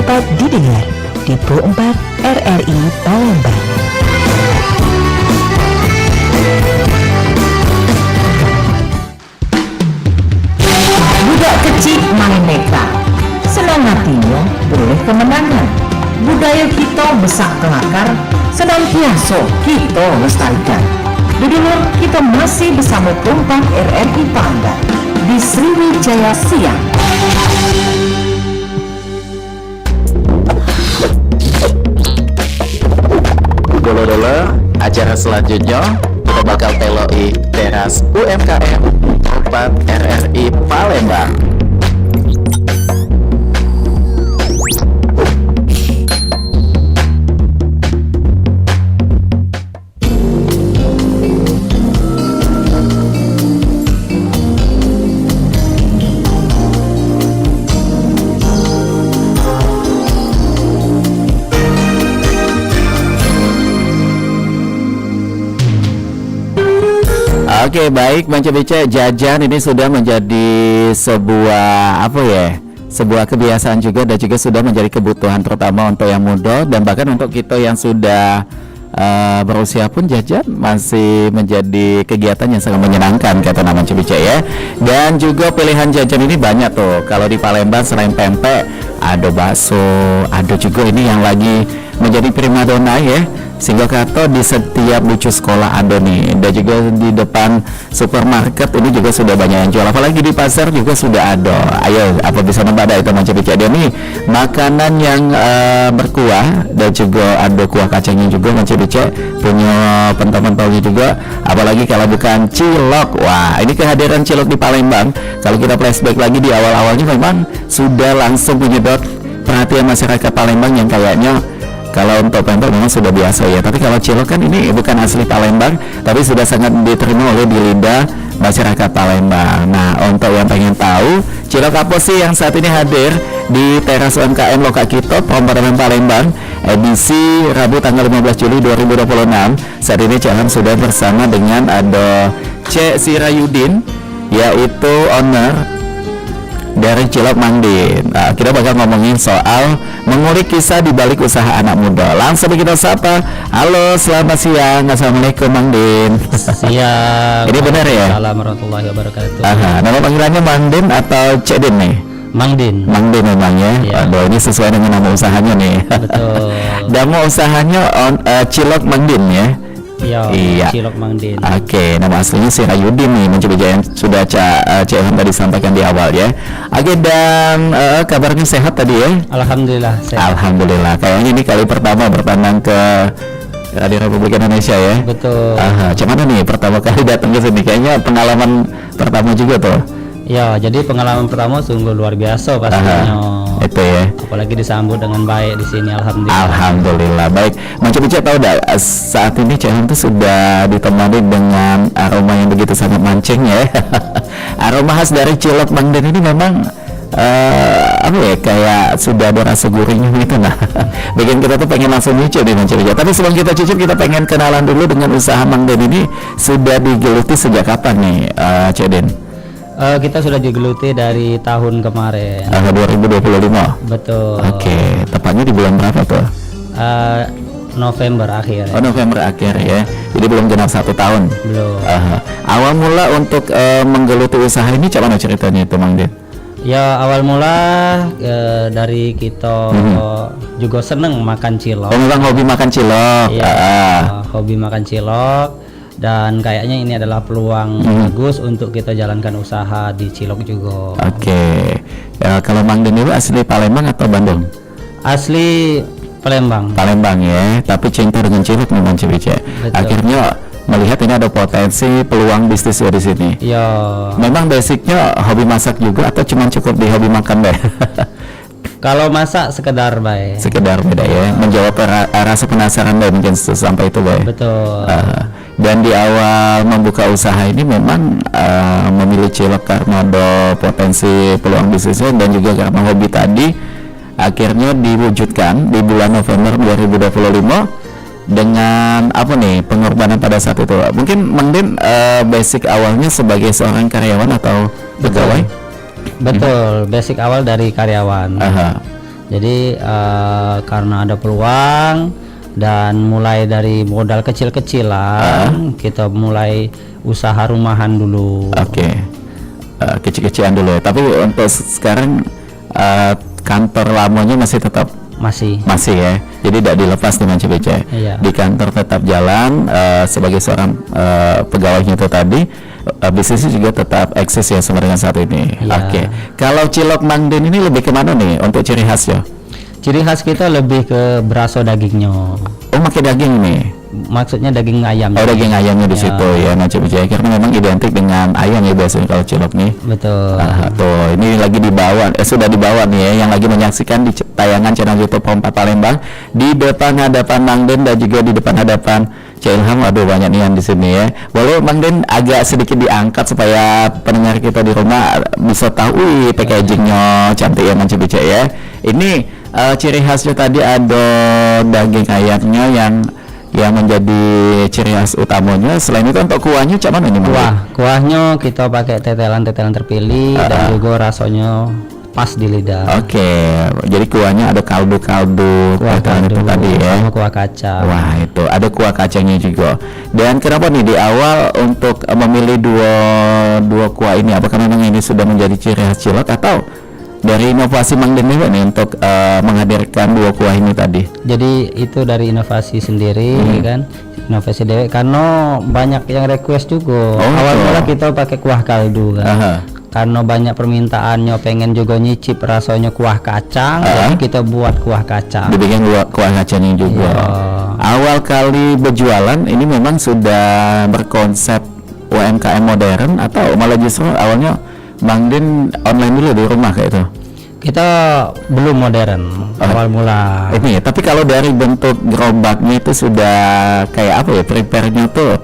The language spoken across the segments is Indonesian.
dapat didengar di Pro 4 RRI Palembang. Budak kecil main nekat, senang hatinya boleh kemenangan. Budaya kita besar kelakar, senantiasa kita lestarikan. Dulu kita masih bersama Pro 4 RRI Palembang di Sriwijaya Siang. Dulu acara selanjutnya kita bakal teloi teras UMKM 4 RRI Palembang. Oke, baik, Bang Cebice, jajan ini sudah menjadi sebuah sebuah kebiasaan juga dan juga sudah menjadi kebutuhan terutama untuk yang muda dan bahkan untuk kita yang sudah berusia pun jajan masih menjadi kegiatan yang sangat menyenangkan kata nama Cebice ya. Dan juga pilihan jajan ini banyak tuh. Kalau di Palembang selain pempek ada bakso, ada juga ini yang lagi menjadi primadona ya. Sehingga kata di setiap lucu sekolah ada nih, dan juga di depan supermarket ini juga sudah banyak yang jual, apalagi di pasar juga sudah ada. Ayo, apa bisa nembak itu Cebice dia nih makanan yang berkuah dan juga ada kuah kacangnya juga Cebice punya pentol-pentolnya juga, apalagi kalau bukan cilok. Wah, ini kehadiran cilok di Palembang kalau kita flashback lagi di awal-awalnya memang sudah langsung menyedot perhatian masyarakat Palembang yang kayaknya kalau untuk pentol memang sudah biasa ya, tapi kalau cilok kan ini bukan asli Palembang, tapi sudah sangat diterima oleh di lidah masyarakat Palembang. Nah, untuk yang pengen tahu cilok apa sih yang saat ini hadir di teras UMKM Loka Kito Pembaran Palembang edisi Rabu tanggal 15 Juli 2026. Saat ini Caham sudah bersama dengan ada Cek Sirayudin, yaitu owner dari Cilok Mangdin. Nah, kita bakal ngomongin soal mengulik kisah di balik usaha anak muda. Langsung kita sapa. Halo, selamat siang. Assalamualaikum Mangdin. Siang. Ini benar ya? Assalamualaikum warahmatullahi wabarakatuh. Nama panggilannya Mangdin atau Cedin nih? Mangdin. Mangdin memangnya. Ya. Aduh, ini sesuai dengan nama usahanya nih. Betul. Nama usahanya Cilok Mangdin ya. Iya. Cilok Mangdin. Oke, nama aslinya Sirayudin nih, mencoba yang sudah Cak tadi sampaikan di awal ya. Oke, dan kabarnya sehat tadi ya? Alhamdulillah sehat. Alhamdulillah. Kayaknya ini kali pertama bertandang ke di Republik Indonesia ya. Betul. Cuman nih pertama kali datang ke sini, kayaknya pengalaman pertama juga tuh. Ya, jadi pengalaman pertama sungguh luar biasa pastinya. Itu ya. Apalagi disambut dengan baik di sini, alhamdulillah. Alhamdulillah. Baik, Cebice tahu dah saat ini Caham tuh sudah ditemani dengan aroma yang begitu sangat mancing ya. Aroma khas dari Cilok Mangdin ini memang kayak sudah ada rasa gurihnya gitu. Nah, bikin kita tuh pengen langsung nyicip nih Cebice. Tapi sebelum kita cicip, kita pengen kenalan dulu dengan usaha Mangdin ini sudah digeluti sejak kapan nih, Cedin? Kita sudah digeluti dari tahun kemarin. 2025. Betul. Oke, tepatnya di bulan berapa tuh? November akhir. Oh, November akhir ya. Jadi belum genap 1 tahun. Belum. Awal mula untuk menggeluti usaha ini mana ceritanya itu, Mang Din? Ya, awal mula dari kita juga seneng makan cilok. Oh, memang hobi makan cilok. Iya, hobi makan cilok. Dan kayaknya ini adalah peluang bagus untuk kita jalankan usaha di Cilok juga. Oke. Ya, kalau Mang Den itu asli Palembang atau Bandung? Asli Palembang. Palembang ya, tapi cinta dengan Cilok memang Cebice. Akhirnya melihat ini ada potensi peluang bisnis di sini. Iya. Memang basicnya hobi masak juga atau cuma cukup di hobi makan deh? Kalau masak sekedar baik. Sekedar beda ya, menjawab rasa penasaran deh mungkin sampai itu baik. Betul. Dan di awal membuka usaha ini memang memilih Cilok karena ada potensi peluang bisnisnya dan juga karena hobi tadi, akhirnya diwujudkan di bulan November 2025 dengan apa nih pengorbanan pada saat itu. Mungkin Mang Din basic awalnya sebagai seorang karyawan atau pegawai? Betul, basic awal dari karyawan. Jadi karena ada peluang dan mulai dari modal kecil-kecilan, kita mulai usaha rumahan dulu. Oke. Kecil-kecilan dulu ya. Tapi untuk sekarang kantor lamanya masih tetap Masih ya. Jadi tidak dilepas dengan CBC. Iya. Di kantor tetap jalan sebagai seorang pegawainya itu tadi. Bisnisnya juga tetap eksis ya sampai dengan saat ini. Iya. Oke. Kalau cilok Mang Den ini lebih kemana nih untuk ciri khasnya? Ciri khas kita lebih ke beraso dagingnya. Oh, pakai daging nih. Maksudnya daging ayam. Oh, daging ayamnya di Ya. situ ya, Nah CBC karena memang identik dengan ayam ya biasanya kalau cilok nih. Betul. Tuh, ini lagi dibawa, sudah dibawa nih ya, yang lagi menyaksikan di tayangan channel YouTube Pompa Palembang di depan hadapan Mang Den dan juga di depan hadapan Cik Ilham. Waduh, banyak nih yang di sini ya. Boleh Mang Den agak sedikit diangkat supaya pendengar kita di rumah bisa tahu, packagingnya cantik ya Mang CBC ya. Ini ciri khasnya tadi ada daging ayamnya yang menjadi ciri khas utamanya. Selain itu untuk kuahnya cak mana nih Mang? Kuahnya kita pakai tetelan-tetelan terpilih dan juga rasanya pas di lidah. Oke, jadi kuahnya ada kaldu-kaldu Kuah tetelan itu kaldu tadi ya. sama kuah kacang. Wah, itu ada kuah kacangnya juga. Dan kenapa nih di awal untuk memilih dua kuah ini? Apakah memang ini sudah menjadi ciri khas cilok atau dari inovasi Mang Den juga nih untuk menghadirkan dua kuah ini tadi? Jadi itu dari inovasi sendiri kan, inovasi dewe karena banyak yang request juga. Oh, Awal gitu. mula kita pakai kuah kaldu kan. Aha. Karena banyak permintaannya pengen juga nyicip rasanya kuah kacang, jadi kita buat kuah kacang. Dibikin kuah kacangnya juga. Iya. Awal kali berjualan ini memang sudah berkonsep UMKM modern atau malah justru awalnya Mang Den online dulu di rumah kayak itu? Kita belum modern awal mula. Ini ya, tapi kalau dari bentuk gerobaknya itu sudah kayak apa ya, prepare-nya tuh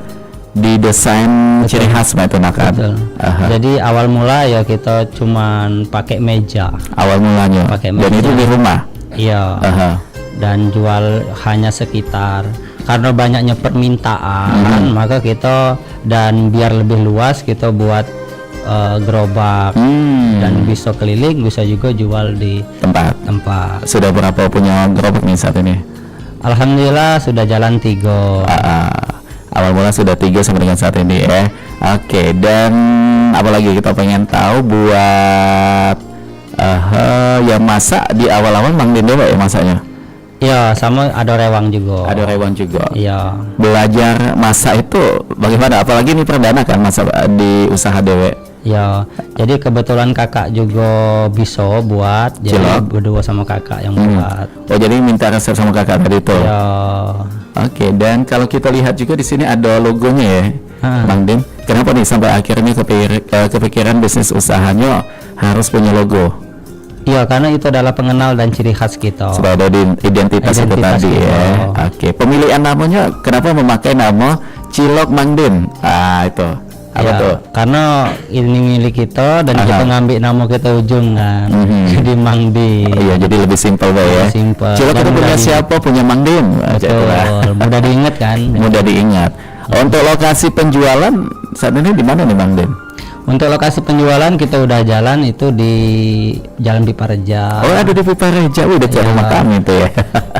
didesain ciri khas itu kan? Betul. Aha. Jadi awal mula ya kita cuman pakai meja. Awal mulanya. Pakai Dan meja. itu di rumah. Iya. Aha. Dan jual hanya sekitar, karena banyaknya permintaan, maka kita dan biar lebih luas kita buat gerobak dan bisa keliling, bisa juga jual di Tempat. Sudah berapa punya gerobak nih saat ini? Alhamdulillah sudah jalan 3. Awal mula sudah 3 sampai dengan saat ini ya. Oke, dan apalagi kita pengen tahu buat yang masak di awal-awal Mang Den ya masaknya? Ya, sama ada rewang juga. Ada rewang juga. Iya. Belajar masak itu bagaimana? Apalagi ini perdana kan masak di usaha dewe. Ya, jadi kebetulan kakak juga bisa buat, jadi Cilok. berdua sama kakak yang buat. Oh, jadi minta resep sama kakak tadi tuh. Ya, Oke, dan kalau kita lihat juga di sini ada logonya ya, Mang Den. Kenapa nih sampai akhirnya kepikiran bisnis usahanya harus punya logo? iya karena itu adalah pengenal dan ciri khas kita. Supaya ada di identitas itu Identitas tadi kita. ya. Oke, pemilihan namanya kenapa memakai nama Cilok Mang Den? Itu apa Ya, tuh? karena ini milik kita dan kita ngambil nama kita ujung kan. Jadi Mang Den. Oh, iya, jadi lebih simpel ya. Simpel. Cilok Dan itu punya mudah siapa? Punya Mang Den. Betul, mudah diingat kan. Mudah diingat. Untuk lokasi penjualan saat ini di mana nih Mang Den? Untuk lokasi penjualan kita udah jalan itu di Jalan Pipareja. Oh, ada di Pipareja, udah ke Iya. rumah kami itu ya.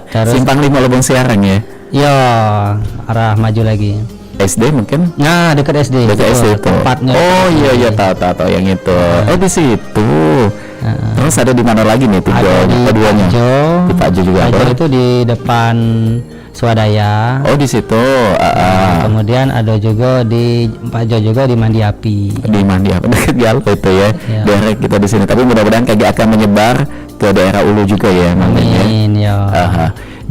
Terus- Simpang 5 Lubung Siarang ya. Iya, arah maju lagi. SD mungkin? Nah, dekat SD. Dekat SD itu. Tempatnya. Oh iya tahu yang itu. Oh di situ. Terus ada di mana lagi nih Ada di keduanya? Pajo. Di Pajo juga Pajo ada. itu di depan Swadaya. Oh di situ. Kemudian ada juga di Pajo juga di Mandi Api. Di Mandi apa dekat Galuh itu ya. Iya. Daerah kita di sini. Tapi mudah-mudahan kagak akan menyebar ke daerah Ulu juga ya. Mang Den, ya. Amin ya.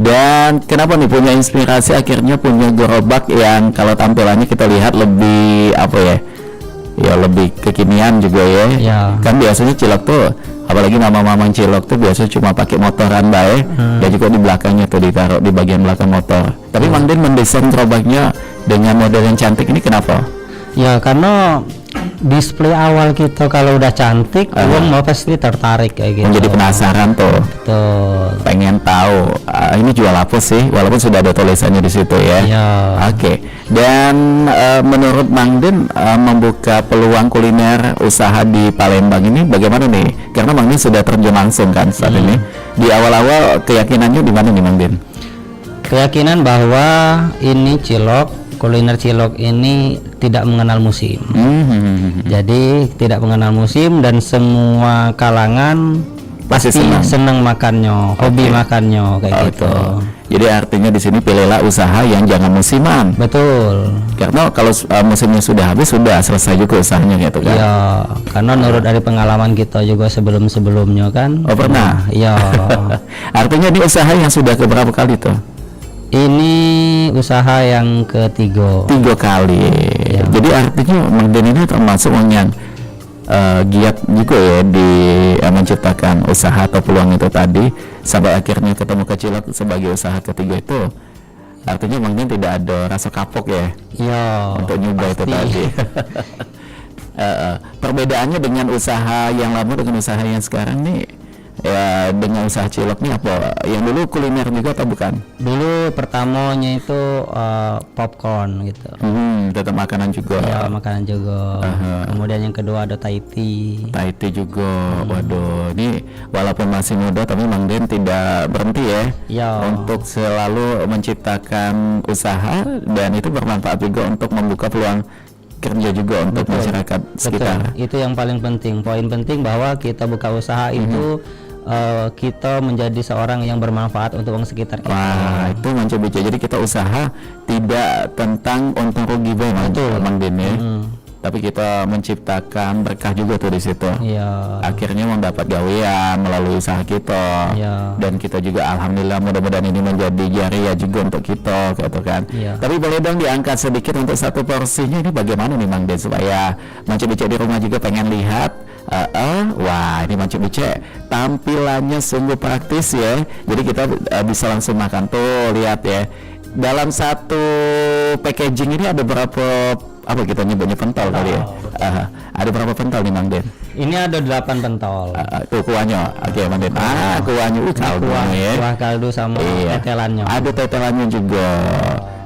Dan kenapa nih punya inspirasi akhirnya punya gerobak yang kalau tampilannya kita lihat lebih apa ya? Ya lebih kekinian juga ya. Ya. Kan biasanya cilok tuh apalagi mamang cilok tuh biasanya cuma pakai motoran bae dan juga di belakangnya tuh ditaruh di bagian belakang motor. Tapi Mang Den mendesain gerobaknya dengan model yang cantik ini kenapa? Ya karena display awal kita kalau udah cantik, uang mau pasti tertarik kayak gitu. Menjadi penasaran tuh. Betul. Pengen tahu ini jual apa sih, walaupun sudah ada tulisannya di situ ya. Iya. Oke. Dan menurut Mang Den membuka peluang kuliner usaha di Palembang ini bagaimana nih? Karena Mang Den sudah terjun langsung kan saat ini. Di awal-awal keyakinannya di mana nih Mang Den? Keyakinan bahwa ini kuliner cilok ini tidak mengenal musim. Jadi tidak mengenal musim dan semua kalangan Pasti pasti senang makannya, hobi makannya kayak gitu. Jadi artinya di sini pilihlah usaha yang jangan musiman. Betul. Karena kalau musimnya sudah habis sudah selesai juga usahanya gitu kan. Iya, karena menurut dari pengalaman kita juga sebelum-sebelumnya kan. Oh pernah? Iya. Artinya ini usaha yang sudah keberapa kali tuh? Ini usaha yang ketiga. 3 kali. Ya. Jadi artinya Mang Den ini termasuk orang yang giat juga ya di menciptakan usaha atau peluang itu tadi sampai akhirnya ketemu Kecilok sebagai usaha ketiga itu. Artinya Mang Den tidak ada rasa kapok ya Iya. untuk nyoba itu tadi. Perbedaannya dengan usaha yang lama dengan usaha yang sekarang nih, ya dengan usaha cilok nih apa? Yang dulu kuliner juga atau bukan? Dulu pertamanya itu popcorn gitu. Tetap makanan juga. Ya, makanan juga. Kemudian yang kedua ada Thai tea. Thai tea juga. Waduh, ini walaupun masih muda tapi Mang Den tidak berhenti ya. Ya. Untuk selalu menciptakan usaha dan itu bermanfaat juga untuk membuka peluang kerja juga untuk masyarakat sekitar. Betul. Itu yang paling penting. Poin penting bahwa kita buka usaha itu kita menjadi seorang yang bermanfaat untuk orang sekitar kita. Wah, itu mencoba. Jadi kita usaha tidak tentang untung rugi Mang Den ya. Tapi kita menciptakan berkah juga tuh di situ. Iya. Akhirnya mendapat gawean melalui usaha kita. Iya. Dan kita juga alhamdulillah mudah-mudahan ini menjadi jariah juga untuk kita gitu kan. Iya. Tapi boleh dong diangkat sedikit untuk satu porsinya ini bagaimana nih Mang Den supaya Mancik Bicek di rumah juga pengen lihat. Wah, ini Mancik Bicek tampilannya sungguh praktis ya. Jadi kita bisa langsung makan tuh, lihat ya. Dalam satu packaging ini ada berapa, apa kita nyebutnya pentol kali ya? Ada berapa pentol nih Mang Den? Ini ada 8 pentol. Tuh kuahnya. Oke Mang Den. Kuahnya kaldu ya. Kuah kaldu sama tetelannya. Ada tetelannya juga.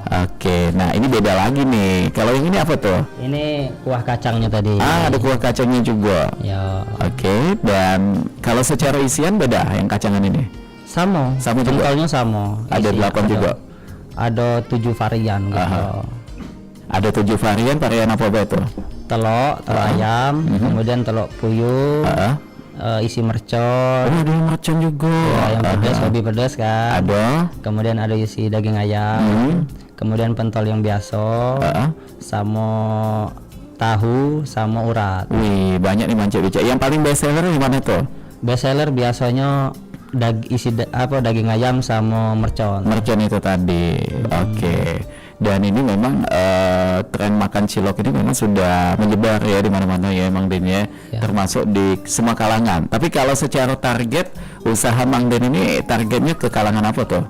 Oke, nah ini beda lagi nih. Kalau yang ini apa tuh? Ini kuah kacangnya tadi. Ada kuah kacangnya juga. Ya. Oke, dan kalau secara isian beda yang kacangan ini? Sama juga. Pentolnya sama. Ada 8 juga. Ada 7 varian gitu. Ada 7 varian apa itu? Telur ayam, kemudian telur puyuh, isi mercon. Ada mercon juga. Ya, yang pedas, hobi pedas kan. Ada. Kemudian ada isi daging ayam. Kemudian pentol yang biasa, sama tahu, sama urat. Wih, banyak nih Mancik Bicek. Yang paling best seller di mana tuh? Best seller biasanya daging ayam sama mercon. Mercon itu tadi. Oke. Dan ini memang tren makan cilok ini memang sudah menyebar ya di mana-mana ya Mang Den ya. Termasuk di semua kalangan. Tapi kalau secara target usaha Mang Den ini targetnya ke kalangan apa tuh?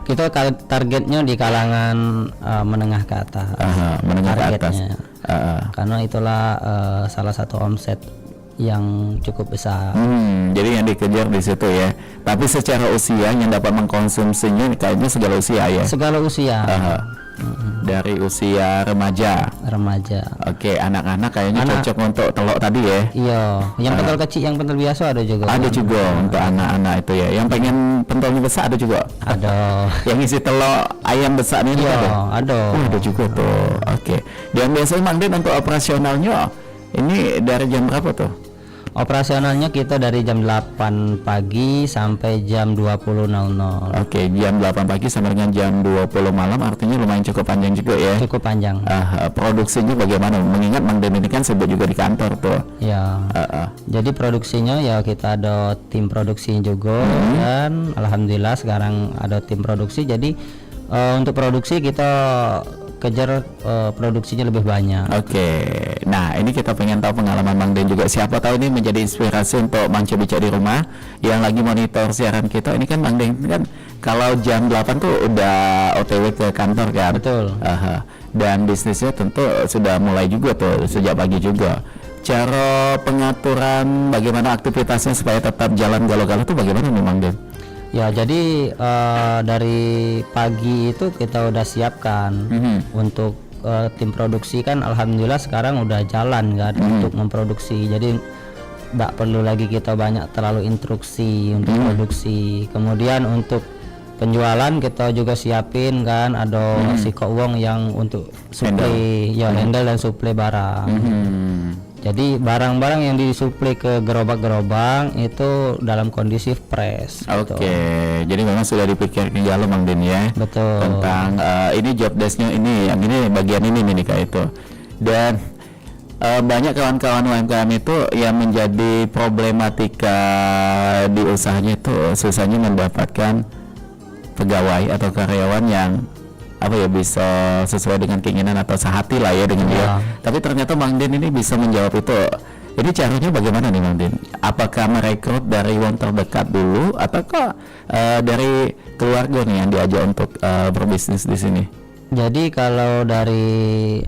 Kita targetnya di kalangan menengah ke atas. Menengah ke atas. Karena itulah salah satu omset yang cukup besar. Jadi yang dikejar di situ ya. Tapi secara usia yang dapat mengkonsumsinya kayaknya segala usia ya. Segala usia. Dari usia remaja. Oke, anak-anak kayaknya cocok untuk telur tadi ya. Iya, yang pentol kecil, yang pentol biasa ada juga. Ada juga untuk anak-anak itu ya. Yang pengen pentolnya besar ada juga. Ada. Yang isi telur ayam besar ini ada. Ada juga tuh. Oke. Dan biasanya Mang Den untuk operasionalnya ini dari jam berapa tuh? Operasionalnya kita dari jam 8 pagi sampai jam 20.00. Oke, jam 8 pagi sampai dengan jam 20 malam artinya lumayan cukup panjang juga ya. Cukup panjang. Produksinya bagaimana? Mengingat Mang Den ini kan sibuk juga di kantor tuh. Ya. Jadi produksinya ya kita ada tim produksi juga dan alhamdulillah sekarang ada tim produksi. Jadi untuk produksi kita kejar produksinya lebih banyak. Oke. Nah, ini kita pengen tahu pengalaman Mang Den juga. Siapa tahu ini menjadi inspirasi untuk Mancik Bicek di rumah yang lagi monitor siaran kita. Ini kan Mang Den kan kalau jam 8 tuh udah OTW ke kantor kan. Betul. dan bisnisnya tentu sudah mulai juga tuh sejak pagi juga. Cara pengaturan bagaimana aktivitasnya supaya tetap jalan galo-galo itu bagaimana nih Mang Den? Ya, jadi dari pagi itu kita udah siapkan untuk tim produksi kan alhamdulillah sekarang udah jalan kan untuk memproduksi. Jadi nggak perlu lagi kita banyak terlalu instruksi untuk produksi. Kemudian untuk penjualan kita juga siapin kan ada si Kok Wong yang untuk suplai handle dan suplai barang. Jadi barang-barang yang disuplai ke gerobak-gerobak itu dalam kondisi fresh. Oke, jadi memang sudah dipikirkan ya Mang Den ya. Betul. Tentang ini job desk-nya ini, yang ini bagian ini nih kayak itu. Dan banyak kawan-kawan UMKM itu yang menjadi problematika di usahanya itu susahnya mendapatkan pegawai atau karyawan yang bisa sesuai dengan keinginan atau sehati lah ya dengan dia. Tapi ternyata Mang Den ini bisa menjawab itu. Ini caranya bagaimana nih Mang Den? Apakah merekrut dari wong terdekat dulu ataukah dari keluarga nih yang diajak untuk berbisnis di sini? Jadi kalau dari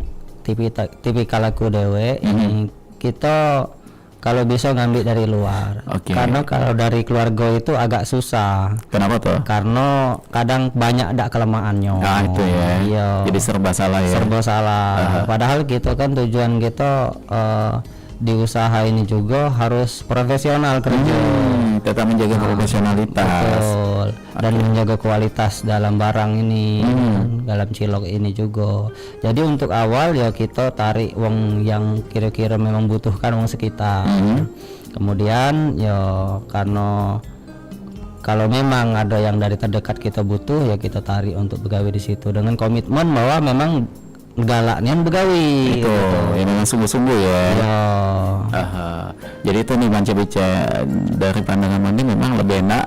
tipikal aku dewe ini kita kalau bisa ngambil dari luar. Karena kalau dari keluarga itu agak susah. Kenapa tuh? Karena kadang banyak ada kelemahannya. Nah itu ya. Iya. Jadi serba salah ya. Serba salah. Padahal kita kan tujuan kita di usaha ini juga harus profesional kerja. Tetap menjaga profesionalitas. Betul. Dan menjaga kualitas dalam barang ini, dalam cilok ini juga. Jadi untuk awal ya kita tarik wong yang kira-kira memang butuhkan wong sekitar. Kemudian ya karena kalau memang ada yang dari terdekat kita butuh ya kita tarik untuk begawe di situ dengan komitmen bahwa memang galaknya begawi itu ya memang sungguh-sungguh ya. Jadi itu nih Manca Bica dari pandangan Mandi memang lebih enak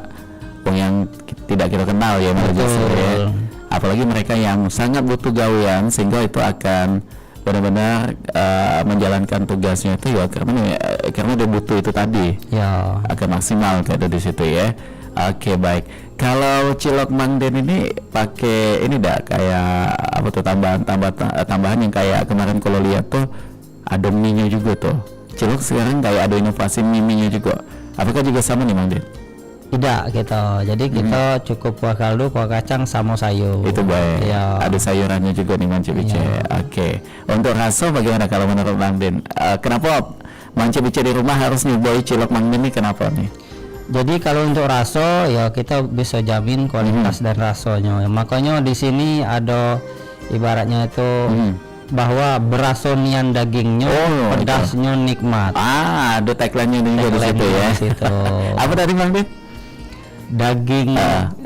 yang tidak kita kenal ya ya. Apalagi mereka yang sangat butuh gawean sehingga itu akan benar-benar menjalankan tugasnya itu ya karena dia butuh itu tadi ya akan maksimal kayak di situ ya. Oke, baik. Kalau cilok Mang Den ini pakai ini kayak apa tuh tambahan yang kayak kemarin kalau lihat tuh ada mie-nya juga tuh. Cilok sekarang kayak ada inovasi mie-nya juga. Apakah juga sama nih Mang Den? Tidak gitu. Jadi kita cukup kuah kaldu, kuah kacang sama sayur. Itu baik. Ya. Ada sayurannya juga nih Mang Bica. Oke. Untuk rasa bagaimana kalau menurut Mang Den? Kenapa Mang Bica di rumah harus nyobain cilok Mang Den ini kenapa nih? Jadi kalau untuk raso ya kita bisa jamin kualitas dan rasanya. Makanya di sini ada ibaratnya itu bahwa berasonian dagingnya, pedasnya nikmat. Ada tagline-nya juga di situ ya. Apa tadi Mang Den? Daging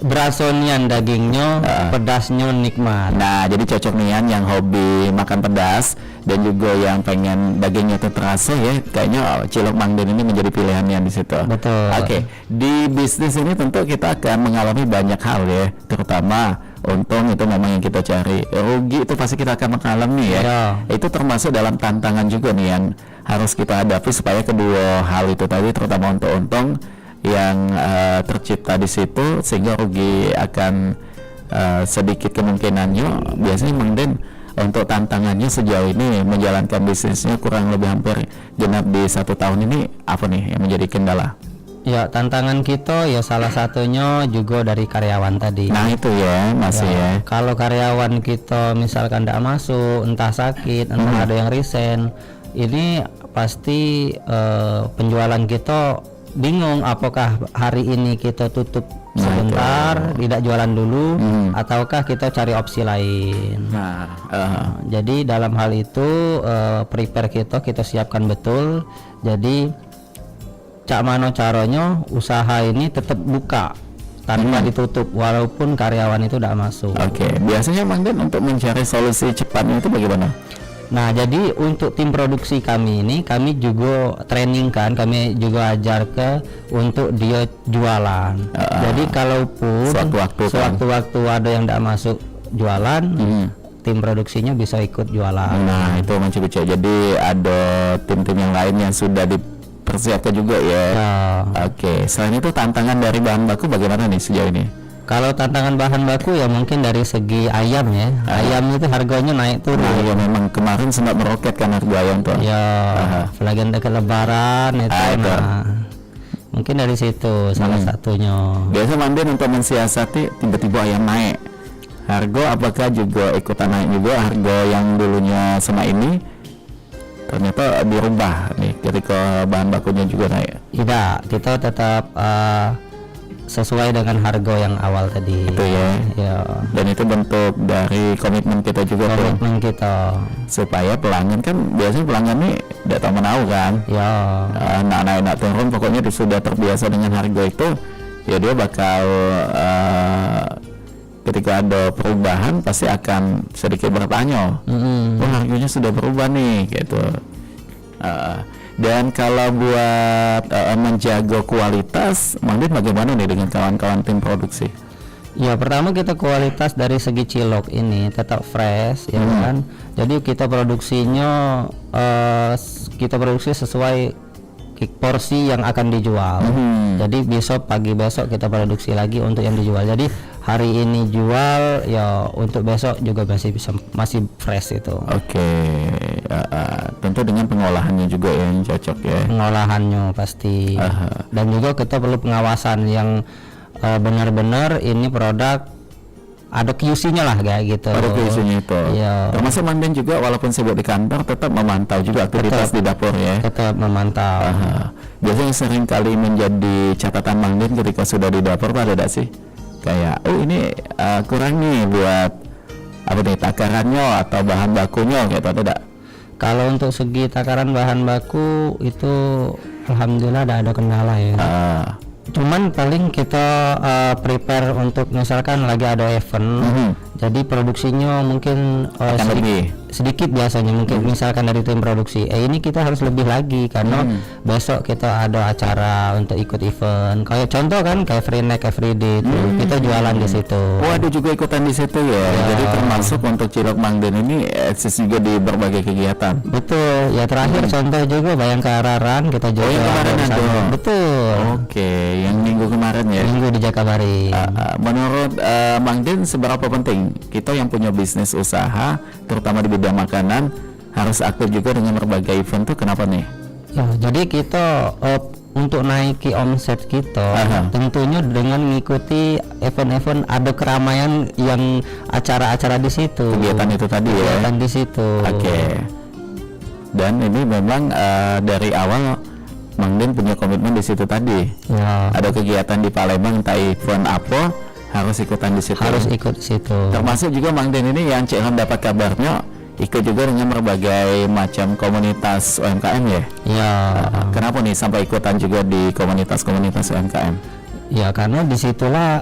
berasonian dagingnya, pedasnya nikmat. Nah, jadi cocok nih yang hobi makan pedas dan juga yang pengen dagingnya itu terasa ya. Kayaknya cilok Mang Den ini menjadi pilihannya di situ. Betul. Oke, di bisnis ini tentu kita akan mengalami banyak hal ya, terutama untung itu memang yang kita cari. Rugi itu pasti kita akan mengalami ya. Itu termasuk dalam tantangan juga nih yang harus kita hadapi supaya kedua hal itu tadi terutama untuk untung yang tercipta di situ sehingga rugi akan sedikit kemungkinannya. Biasanya Mang Den untuk tantangannya sejauh ini menjalankan bisnisnya kurang lebih hampir genap di 1 tahun ini apa nih yang menjadi kendala? Ya tantangan kita ya salah satunya juga dari karyawan tadi. Nah itu ya masih ya. Kalau karyawan kita misalkan tidak masuk, entah sakit, entah ada yang resign, ini pasti penjualan kita bingung apakah hari ini kita tutup sebentar tidak jualan dulu ataukah kita cari opsi lain. Jadi dalam hal itu prepare kita siapkan betul. Jadi cak mano caranya usaha ini tetap buka tanpa ditutup walaupun karyawan itu tidak masuk. Oke, biasanya Mang Den untuk mencari solusi cepatnya itu bagaimana? Nah, jadi untuk tim produksi kami ini kami juga training kan, kami juga ajar untuk dia jualan. Jadi kalaupun sewaktu-waktu ada yang tidak masuk jualan, tim produksinya bisa ikut jualan. Nah, itu Mang Bica. Jadi ada tim-tim yang lain yang sudah dipersiapkan juga ya. Oke, selain itu tantangan dari bahan baku bagaimana nih sejauh ini? Kalau tantangan bahan baku ya mungkin dari segi ayam ya. Ayam itu harganya naik turun. Nah, ya memang kemarin sempat meroket kan harga ayam tuh. Ya, apalagi dekat lebaran itu. Itu. Nah, mungkin dari situ salah satunya. Biasa Manden untuk mensiasati tiba-tiba ayam naik. Harga apakah juga ikutan naik juga harga yang dulunya sama ini ternyata dirubah nih ketika bahan bakunya juga naik. Tidak, kita tetap sesuai dengan harga yang awal tadi. Itu ya. Ya. Dan itu bentuk dari komitmen kita juga tuh. Komitmen kita. Supaya pelanggan kan biasanya pelanggan nih tidak tahu menahu kan. Ya. Nak turun pokoknya dia sudah terbiasa dengan harga itu, ya dia bakal ketika ada perubahan pasti akan sedikit bertanya, oh harganya sudah berubah nih gitu. Dan kalau buat menjaga kualitas, Mangdin bagaimana nih dengan kawan-kawan tim produksi? Ya pertama kita kualitas dari segi cilok ini tetap fresh ya kan. Jadi kita produksinya kita produksi sesuai porsi yang akan dijual. Jadi pagi besok kita produksi lagi untuk yang dijual. Jadi hari ini jual ya untuk besok juga masih fresh itu. Oke. Tentu dengan pengolahannya juga yang cocok ya. Pengolahannya pasti. Dan juga kita perlu pengawasan yang benar-benar ini produk ada QC-nya lah kayak gitu. Ada QC-nya itu. Iya. Termasuk Manden juga walaupun sibuk di kantor tetap memantau juga aktivitas di dapur ya. Tetap memantau. Biasanya sering kali menjadi catatan Manden ketika sudah di dapur ada tidak sih? Kayak ini kurang nih buat apa nih takarannya atau bahan bakunya gitu atau tidak? Kalau untuk segi takaran bahan baku itu alhamdulillah ada kendala ya. Cuman paling kita prepare untuk misalkan lagi ada event, jadi produksinya mungkin sedikit biasanya mungkin misalkan dari tim produksi ini kita harus lebih lagi karena besok kita ada acara untuk ikut event kayak contoh kan kayak free neck everyday kita jualan di situ. Oh ada juga ikutan di situ ya. Jadi termasuk untuk cilok Mangden ini eksis juga di berbagai kegiatan. Betul ya, terakhir contoh juga Bayangkara Run kita juga yang kemarin ada. Betul. Oke, yang minggu kemarin ya. Minggu di Jakabari. Menurut Mangden seberapa penting kita yang punya bisnis usaha terutama di bidang makanan harus aktif juga dengan berbagai event tuh kenapa nih? Ya, jadi kita untuk naiki omset kita tentunya dengan mengikuti event-event ada keramaian yang acara-acara di situ. Kegiatan itu tadi ya. Kegiatan di situ. Oke. Dan ini memang dari awal Mangden punya komitmen di situ tadi. Ya. Ada kegiatan di Palembang entah event apa harus ikutan di situ. Harus ikut situ. Termasuk juga Mangden ini yang Cik Ilham dapat kabarnya ikut juga dengan berbagai macam komunitas UMKM ya. Ya. Kenapa nih sampai ikutan juga di komunitas-komunitas UMKM? Ya karena disitulah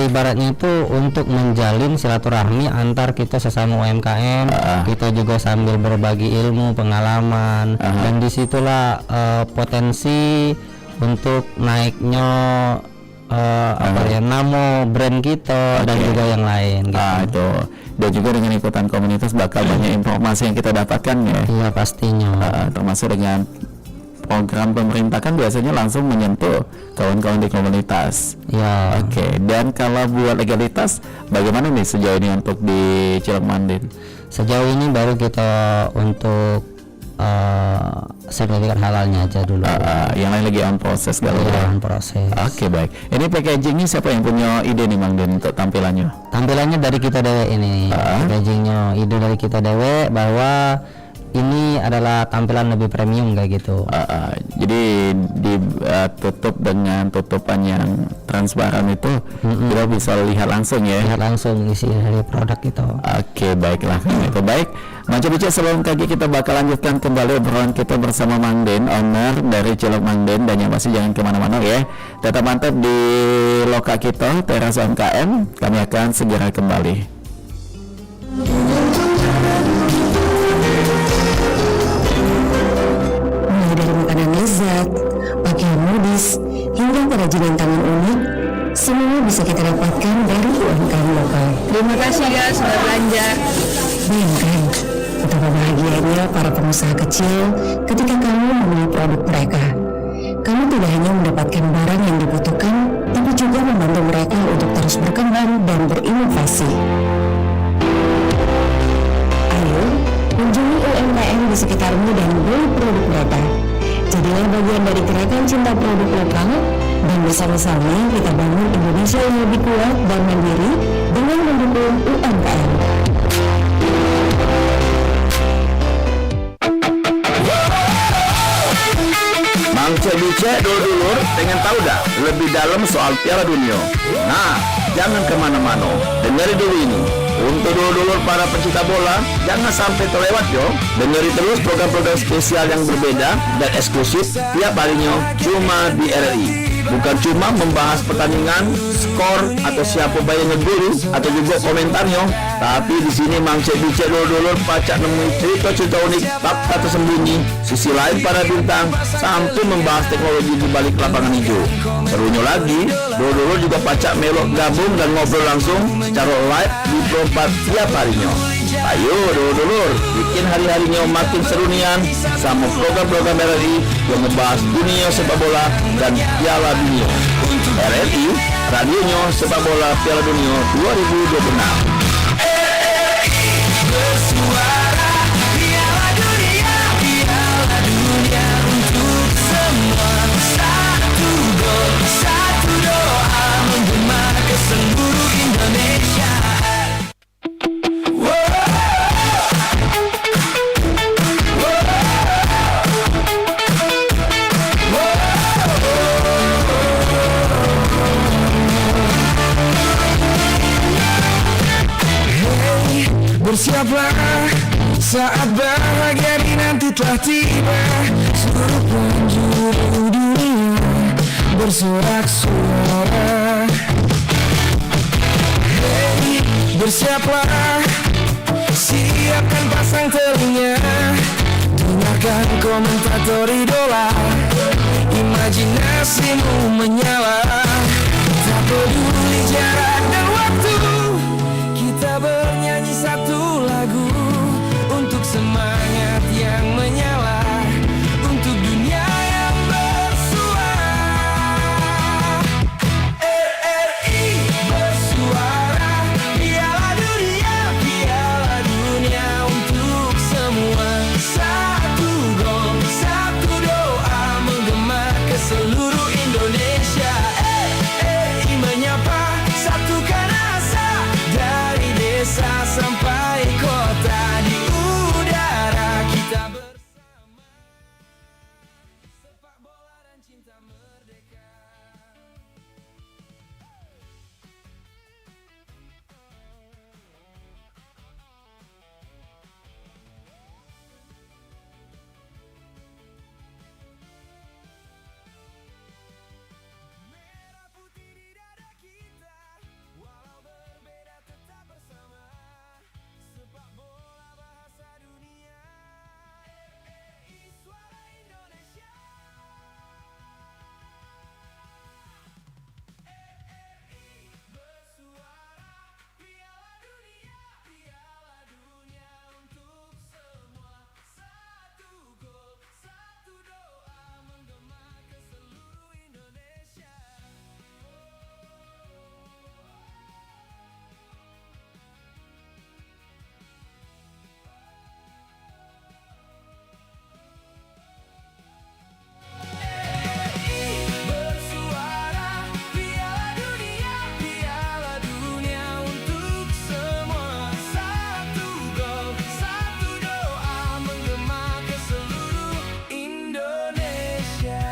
ibaratnya itu untuk menjalin silaturahmi antar kita sesama UMKM. Kita juga sambil berbagi ilmu, pengalaman, dan disitulah potensi untuk naiknya nama brand kita dan juga yang lain gitu. Itu dan juga dengan ikutan komunitas bakal banyak informasi yang kita dapatkan ya. Iya pastinya. Termasuk dengan program pemerintah kan biasanya langsung menyentuh kawan-kawan di komunitas. Ya. Oke. Dan kalau buat legalitas bagaimana nih sejauh ini untuk di Cilok Mangden? Sejauh ini baru kita untuk sertifikat halalnya aja dulu. Yang lain lagi on proses kalau on proses. Oke, baik. Ini packagingnya siapa yang punya ide nih Mang Den untuk tampilannya? Tampilannya dari kita dewe ini. Packagingnya ide dari kita dewe bahwa ini adalah tampilan lebih premium kayak gitu. Jadi ditutup dengan tutupan yang transparan itu kita bisa lihat langsung ya. Lihat langsung isi dari produk itu. Oke, baiklah itu baik. Manca bicara sebelum kaki kita bakal lanjutkan kembali obrolan kita bersama Mang Den, owner dari Cilok Mangden, dan yang pasti jangan kemana-mana ya. Tetap mantap di loka kita Teras UMKM. Kami akan segera kembali. Lezat, pakaian modis, hingga kerajinan tangan unik, semua bisa kita dapatkan dari UMKM lokal. Terima kasih ya sudah belanja. Bayangkan betapa bahagianya para pengusaha kecil ketika kamu membeli produk mereka. Kamu tidak hanya mendapatkan barang yang dibutuhkan, tapi juga membantu mereka untuk terus sekitarmu dan beli produk mereka. Jadilah bagian dari gerakan cinta produk lokal dan bersama-sama kita bangun Indonesia yang lebih kuat dan mandiri dengan mendukung UMKM. Mang Cebice dulur-dulur pengen tahu dah lebih dalam soal Piala Dunia. Nah, jangan kemana-mana, dengerin dulu ini. Untuk dulur-dulur para pecinta bola, jangan sampai terlewat yo. Dengerin terus program-program spesial yang berbeda dan eksklusif tiap harinya cuma di RRI. Bukan cuma membahas pertandingan, skor atau siapa yang ngegol atau juga komentarnya, tapi di sini Mang Cebice dulur-dulur pacak nemuin cerita-cerita unik, fakta tersembunyi, sisi lain para bintang, sampai membahas teknologi di balik lapangan hijau. Serunya lagi, dulur-dulur juga pacak melok gabung dan ngobrol langsung secara live di perempat tiap harinya. Ayo dulur-dulur, bikin hari-harinya makin seru nian sama program-program RRI yang membahas dunia sepak bola dan Piala Dunia. RRI, radionya sepak bola Piala Dunia 2026. Bersuara Piala Dunia, Piala Dunia untuk semua. Satu gol, satu doa menggema ke seluruh Indonesia. Bersiaplah saat bahagia di nanti telah tiba. Seluruh penjuru dunia bersorak-sorak. Hey, bersiaplah, siapkan pasang telinga, dengarkan komentator idola, imajinasimu menyala. Tak peduli jarak dan waktu, kita bernyanyi satu lagu untuk semangat yang menyala, untuk dunia yang bersuara. RRI bersuara, Piala Dunia, Piala Dunia untuk semua. Satu gol, satu doa menggema ke seluruh Indonesia. RRI menyapa, satukan asa dari desa sampai kota, di udara kita bersama. Sepak bola dan cinta merdeka. Merah putih di dada kita, walau berbeda tetap bersama. Sepak bola bahasa dunia, RRI suara Indonesia. RRI bersuara, Piala Dunia, Piala Dunia untuk semua. Satu gol, satu doa menggema ke seluruh Indonesia. Bersuara, Piala Dunia, Piala Dunia untuk semua. Satu gol, satu doa menggema ke seluruh Indonesia.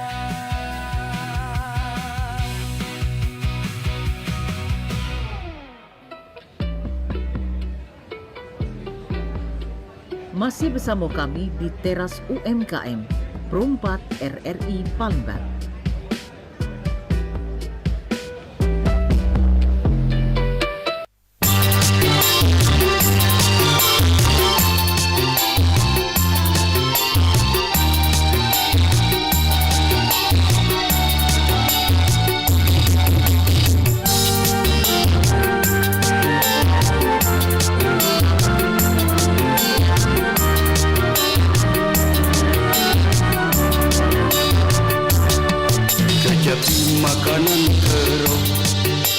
Masih bersama kami di teras UMKM, Perumpat RRI Palembang. Kecapi makanan kerok,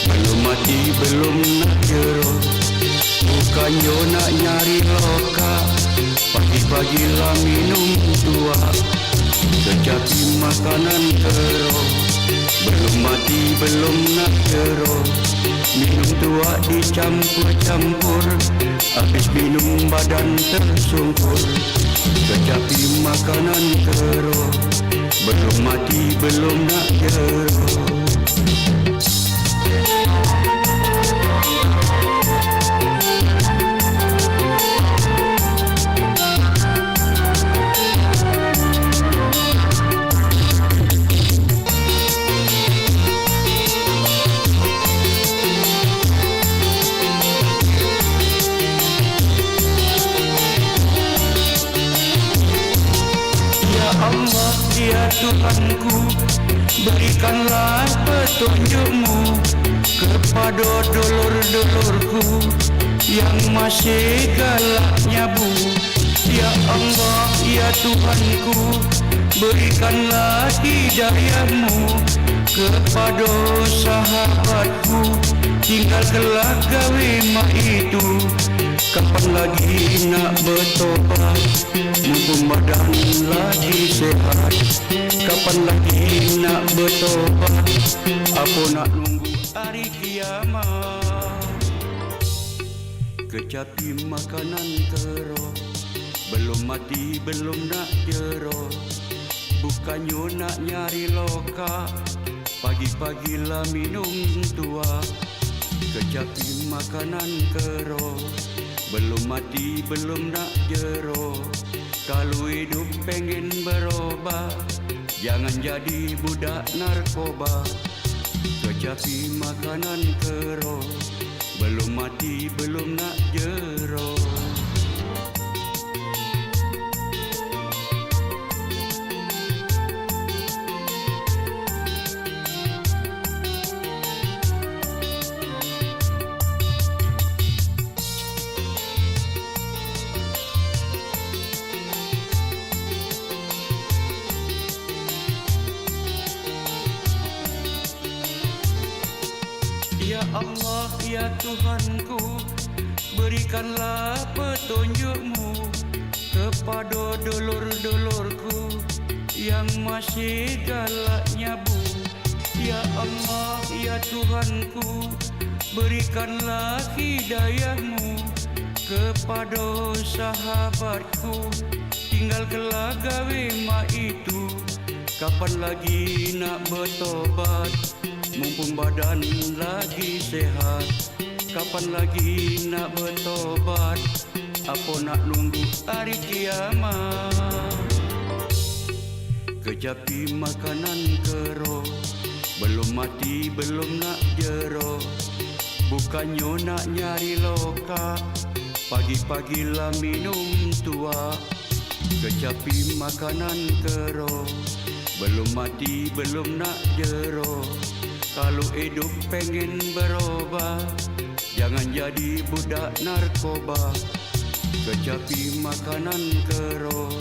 belum mati belum nak jerok. Bukannya nak nyari loka, pagi Pagi-pagilah minum tua, kecapi makanan teruk. Belum mati belum nak jeruk, minum tua dicampur-campur, habis minum badan tersungkur. Kecapi makanan teruk, belum mati belum nak jeruk. Allah, ya Tuhanku, berikanlah petunjuk-Mu kepada dulur-dulurku yang masih galak nyabu. Ya Allah, ya Tuhanku, berikanlah hidayah-Mu kepada sahabatku, tinggal kelak gawe mak itu. Kapan lagi nak bertobat, mumpung badan lagi sehat. Kapan lagi nak bertobat, apa nak nunggu hari kiamat. Kecapi makanan teruk, belum mati belum nak jeruk. Bukannya nak nyari loka, pagi-pagilah minum tua. Kecapi makanan teruk, belum mati belum nak jeruk. Kalau hidup pengen berubah, jangan jadi budak narkoba. Kecapi makanan teruk, belum mati belum nak jeruk. Ya Allah, ya Tuhanku, berikanlah petunjuk-Mu kepada dulur-dulurku yang masih galak nyabu. Ya Allah, ya Tuhanku, berikanlah hidayah-Mu kepada sahabatku, tinggal kelak gawe mak itu. Kapan lagi nak bertobat, mumpung badan lagi sehat. Kapan lagi nak bertobat, apa nak nunggu hari kiamat. Kecapi makanan kerok, belum mati belum nak jeruk. Bukannya nak nyari loka, pagi-pagilah minum tua. Kecapi makanan kerok, belum mati belum nak jeruk. Kalau hidup pengen berubah, jangan jadi budak narkoba. Kecapi makanan kerok,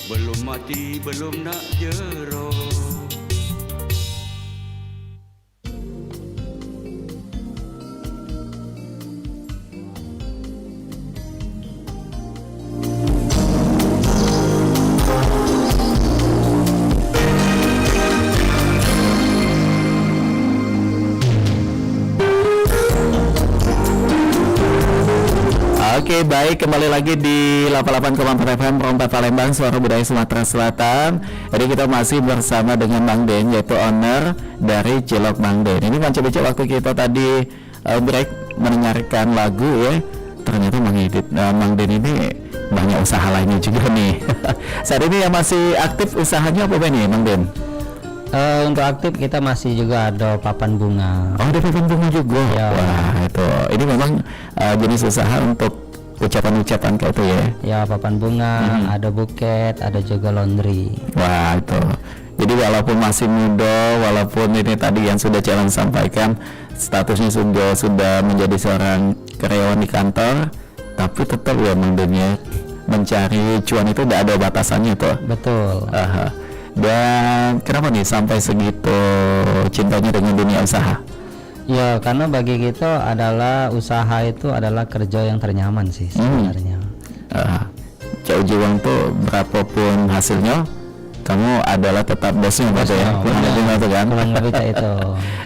belum mati belum nak jeruk. Oke, baik, kembali lagi di 88,4 FM Rompat Palembang, Suara Budaya Sumatera Selatan. Jadi kita masih bersama dengan Bang Den, yaitu owner dari Cilok Bang Den. Ini Panca Becek, waktu kita tadi break mendengarkan lagu ya, ternyata Bang Den ini banyak usaha lainnya juga nih. Saat ini yang masih aktif usahanya apa nih Bang Den? Untuk aktif kita masih juga ada papan bunga. Oh, ada papan bunga juga. Ya. Wah, itu. Ini memang jenis usaha untuk ucapan-ucapan kayak itu ya. Ya, papan bunga, ada buket, ada juga laundry. Wah, itu. Jadi walaupun masih muda, walaupun ini tadi yang sudah Jalan sampaikan statusnya sudah menjadi seorang karyawan di kantor, tapi tetap ya mendunia mencari cuan itu tidak ada batasannya tuh. Betul. Dan kenapa nih sampai segitu cintanya dengan dunia usaha? Ya, karena bagi kita adalah usaha itu adalah kerja yang ternyaman sih sebenarnya. Cak Uji uang tuh berapapun hasilnya, kamu adalah tetap bosnya gitu ya. Kurang lebih gitu kan. Kurang lebih kayak itu.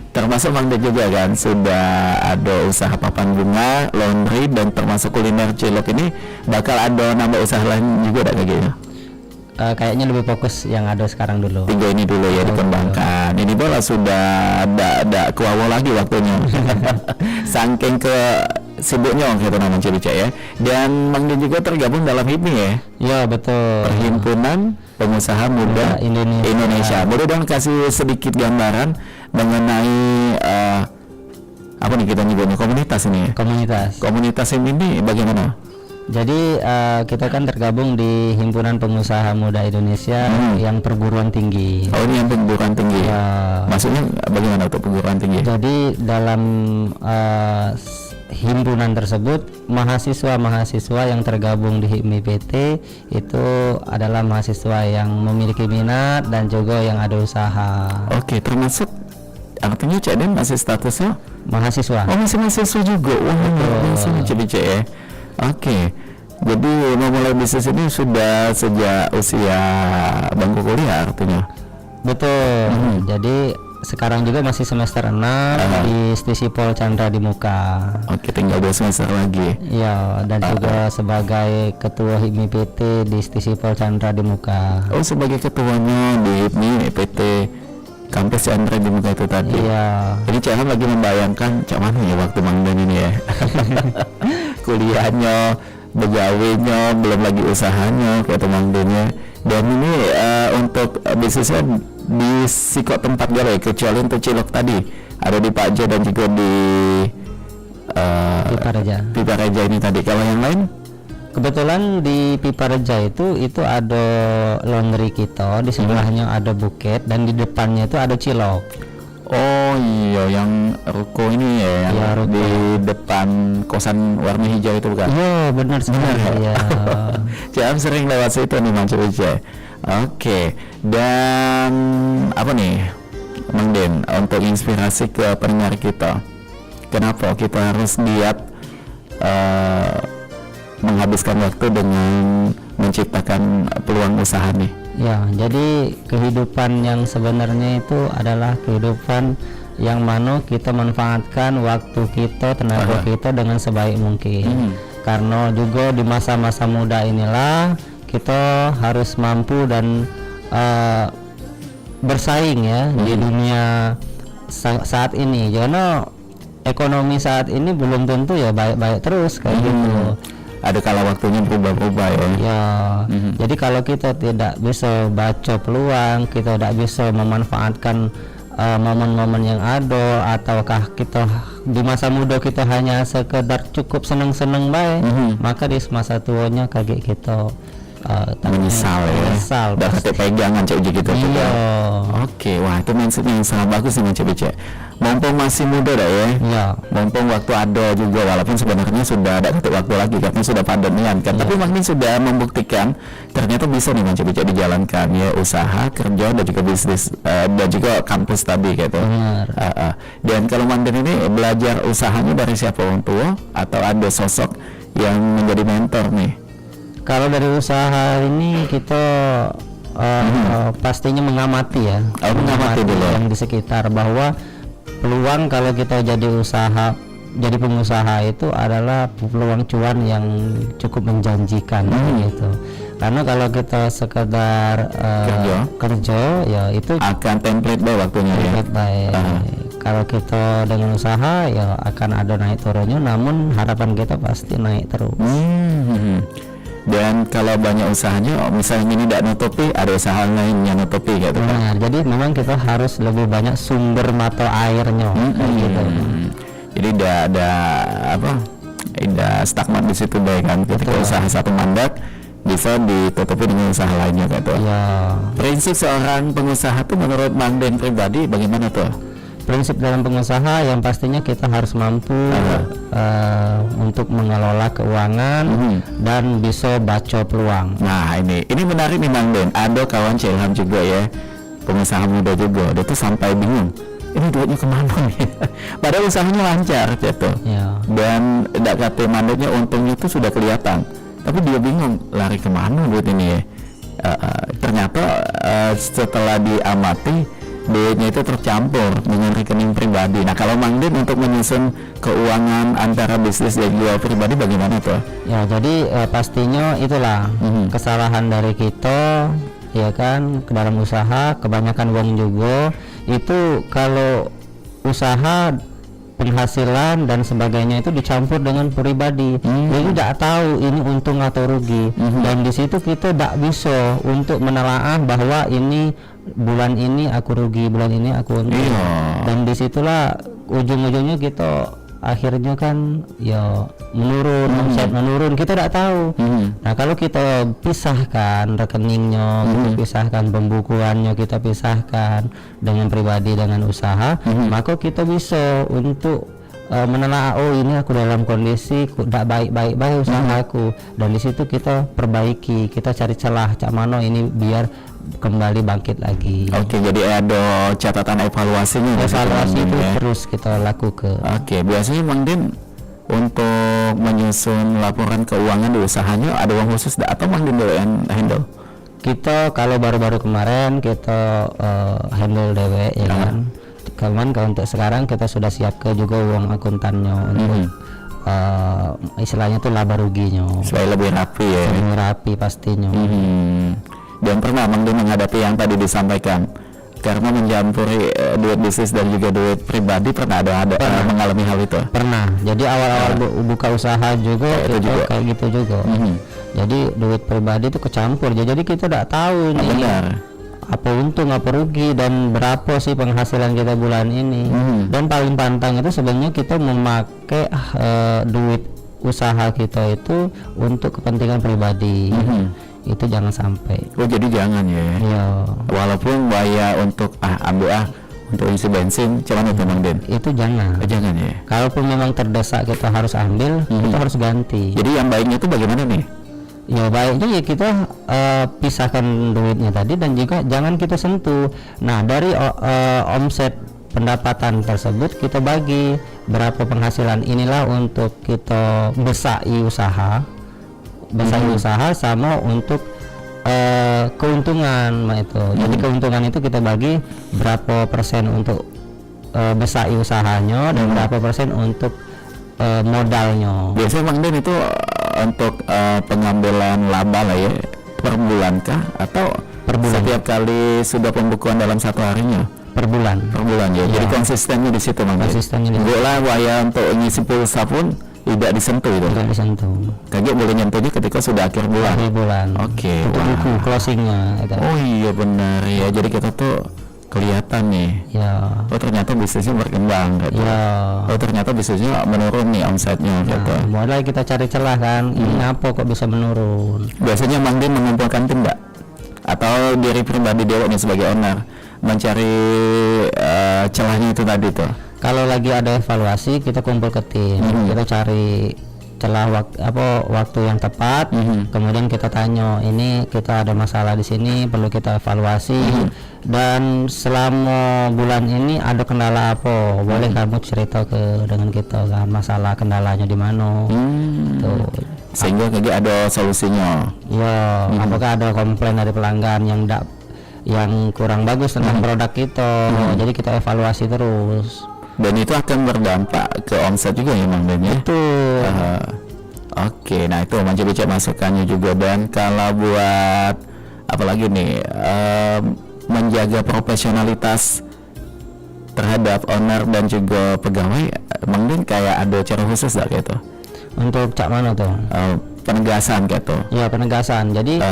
Termasuk Mang Den juga kan sudah ada usaha papan bunga, laundry, dan termasuk kuliner cilok ini bakal ada nambah usaha lain juga kayak gitu. Kayaknya lebih fokus yang ada sekarang dulu. 3 ini dulu ya dikembangkan. Ini bola sudah ada kuawo lagi waktunya. Saking ke sibuknya gitu namanya Cibica ya. Dan Mang Den juga tergabung dalam HIPMI ya. Ya betul. Perhimpunan Pengusaha Muda Indonesia. Boleh dong kasih sedikit gambaran mengenai apa nih kita nyebutnya, komunitas ini ya? Komunitas ini bagaimana? Jadi kita kan tergabung di Himpunan Pengusaha Muda Indonesia yang perguruan tinggi. Oh, ini yang perguruan tinggi. Ya. Maksudnya bagaimana untuk perguruan tinggi? Jadi dalam himpunan tersebut, mahasiswa yang tergabung di HIPMI PT itu adalah mahasiswa yang memiliki minat dan juga yang ada usaha. Oke, termasuk artinya Cak Den masih statusnya mahasiswa. Oh, masih mahasiswa juga. Wah, langsung Cibica ya. Oke, jadi memulai bisnis ini sudah sejak usia bangku kuliah artinya. Betul. Jadi sekarang juga masih semester 6 di Stisipol Chandra di Muka. Oke, tinggal 2 semester lagi. Iya, dan juga sebagai ketua HIPMI PT di Stisipol Chandra di Muka. Oh, sebagai ketuanya di HIPMI PT Kampus Chandra di Muka itu tadi. Iya. Jadi Cak lagi membayangkan Cak mana ya waktu Mang Den ini ya. Kuliahnya, begawainya, belum lagi usahanya kayak Mang Den ya. Dan ini untuk bisnisnya di sikok tempat gawe kecuali untuk cilok tadi ada di Pakjo dan juga di Pipa Reja ini tadi. Kalau yang lain? Kebetulan di Pipa Reja itu ada laundry kita, di sebelahnya ada buket dan di depannya itu ada cilok. Oh iya, yang ruko ini ya, yang ruko di depan kosan warna hijau itu bukan? Iya, benar sekali ya. Jangan sering lewat situ nih Mang Cibica. Oke, dan apa nih Mang Den untuk inspirasi ke pendengar kita? Kenapa kita harus giat menghabiskan waktu dengan menciptakan peluang usaha nih? Ya, jadi kehidupan yang sebenarnya itu adalah kehidupan yang mana kita manfaatkan waktu kita, tenaga kita dengan sebaik mungkin. Karena juga di masa-masa muda inilah kita harus mampu dan bersaing ya di dunia saat ini. Karena ekonomi saat ini belum tentu ya baik-baik terus kayak gitu. Ada kala waktunya berubah-ubah ya. Ya, jadi kalau kita tidak bisa baca peluang, kita tidak bisa memanfaatkan momen-momen yang ada, ataukah kita di masa muda kita hanya sekedar cukup seneng-seneng baik, maka di masa tuanya kaget kita menyesal ya. Udah kata pegangan Cak Uji gitu. Iya. Oke, wah itu mindset yang sangat bagus nih Cak Uji. Mumpung masih muda dah ya. Iya. Mumpung waktu ada juga, walaupun sebenarnya sudah ada waktu lagi karena sudah padat niat kan. Tapi Mang Den sudah membuktikan ternyata bisa nih Cak Uji dijalankan ya, usaha, kerja dan juga bisnis dan juga kampus tadi gitu. Dan kalau Mang Den ini belajar usahanya dari siapa, orang tua atau ada sosok yang menjadi mentor nih? Kalau dari usaha ini kita pastinya mengamati ya, mengamati dulu yang di sekitar, bahwa peluang kalau kita jadi pengusaha itu adalah peluang cuan yang cukup menjanjikan gitu. Karena kalau kita sekedar kerja ya itu akan template baik waktunya ya. Kalau kita dengan usaha ya akan ada naik turunnya, namun harapan kita pasti naik terus. Dan kalau banyak usahanya, misalnya ini tidak nutupi, ada usaha lain yang nutupi gitu kan. Nah, jadi memang kita harus lebih banyak sumber mata airnya gitu. Jadi tidak ada tidak stagnan di situ baik kan. Ketika usaha satu mandat bisa ditutupi dengan usaha lainnya gitu. Ya. Prinsip seorang pengusaha tuh menurut Mang Den pribadi bagaimana tuh? Prinsip dalam pengusaha yang pastinya kita harus mampu untuk mengelola keuangan dan bisa baca peluang. Nah ini menarik nih Mang Den. Ada kawan Cilham juga ya, pengusaha muda juga. Dia tuh sampai bingung, ini duitnya kemana nih? Padahal usahanya lancar gitu. Ya. Dan tidak kata mandatnya, untungnya itu sudah kelihatan. tapi dia bingung lari kemana duit ini ya. Ternyata setelah diamati duitnya itu tercampur dengan rekening pribadi. Nah kalau Mang Din untuk menyusun keuangan antara bisnis dan juga pribadi bagaimana tuh? Ya jadi pastinya itulah kesalahan dari kita ya kan ke dalam usaha, kebanyakan uang juga itu kalau usaha penghasilan dan sebagainya itu dicampur dengan pribadi. Jadi tidak tahu ini untung atau rugi. Dan di situ kita tidak bisa untuk menelaah bahwa ini bulan ini aku rugi, bulan ini aku untung. Dan disitulah ujung-ujungnya kita akhirnya kan ya menurun, omset menurun, kita tidak tahu. Nah kalau kita pisahkan rekeningnya, kita pisahkan pembukuannya, kita pisahkan dengan pribadi dengan usaha, maka kita bisa untuk menelaah, oh ini aku dalam kondisi tidak baik usahaku, dan di situ kita perbaiki, kita cari celah cak mano ini biar kembali bangkit lagi. Oke, jadi ada catatan evaluasinya. Evaluasi itu terus kita lakukan. Oke, biasanya Mang Din untuk menyusun laporan keuangan di usahanya ada uang khusus atau Mang Din dulu yang handle? Kita kalau baru-baru kemarin kita handle dewe ya kan. Kalau untuk sekarang kita sudah siapkan juga uang akuntannya untuk istilahnya tuh laba ruginya. Supaya lebih rapi ya. Lebih rapi pastinya. Dan pernah Mang Din menghadapi yang tadi disampaikan karena mencampuri duit bisnis dan juga duit pribadi, pernah mengalami hal itu? Pernah. Jadi awal-awal buka usaha juga itu kayak gitu juga. Jadi duit pribadi itu kecampur. Jadi kita tidak tahu nih apa untung apa rugi dan berapa sih penghasilan kita bulan ini. Dan paling pantang itu sebenarnya kita memakai duit usaha kita itu untuk kepentingan pribadi. Itu jangan sampai. Oh jadi jangan ya. Iya. Walaupun bayar untuk ambil untuk isi bensin, cuman itu Mang Din. Itu jangan. Jangan ya. Kalaupun memang terdesak kita harus ambil, kita harus ganti. Jadi yang baiknya itu bagaimana nih? Ya baiknya ya kita pisahkan duitnya tadi dan juga jangan kita sentuh. Nah dari omset pendapatan tersebut kita bagi berapa penghasilan inilah untuk kita besai usaha. Usaha sama untuk keuntungan itu. Jadi keuntungan itu kita bagi berapa persen untuk besai usahanya dan berapa persen untuk modalnya. Biasanya Mang Din itu untuk pengambilan laba lah ya per bulan kah atau per bulan? Setiap kali sudah pembukuan dalam satu harinya? Per bulan ya. Jadi konsistennya di situ Mang Din. Konsistennya di situ. Boleh waya untuk ngisi pulsa pun tidak disentuh itu. Tidak disentuh. Kaget boleh nyentuhnya ketika sudah akhir bulan. Oke. Untuk buku closingnya. Gitu. Oh iya benar ya. Jadi kita tuh kelihatan nih. Ya. Oh ternyata bisnisnya berkembang. Gitu. Ya. Oh ternyata bisnisnya menurun nih omsetnya. Gitu. Mulai kita cari celah kan. Ini apa kok bisa menurun? Biasanya Mang Din mengumpulkan tim nggak? Atau diri pribadi Dewa nih sebagai owner mencari celahnya itu tadi tuh? Kalau lagi ada evaluasi kita kumpul ke tim, kita cari celah waktu yang tepat, kemudian kita tanya ini kita ada masalah di sini perlu kita evaluasi, dan selama bulan ini ada kendala apa boleh kamu cerita dengan kita kan masalah kendalanya di mana, tuh. Sehingga kayak ada solusinya. Ya, apakah ada komplain dari pelanggan yang kurang bagus tentang produk kita, jadi kita evaluasi terus. Dan itu akan berdampak ke omset juga ya Mang Din ya? Betul. Oke, nah itu Mang Cobi cek masukannya juga. Dan kalau buat apalagi nih menjaga profesionalitas terhadap owner dan juga pegawai, Mang Din kayak ada cara khusus gak gitu? Untuk cak mana tuh? Penegasan gitu. Ya penegasan. Jadi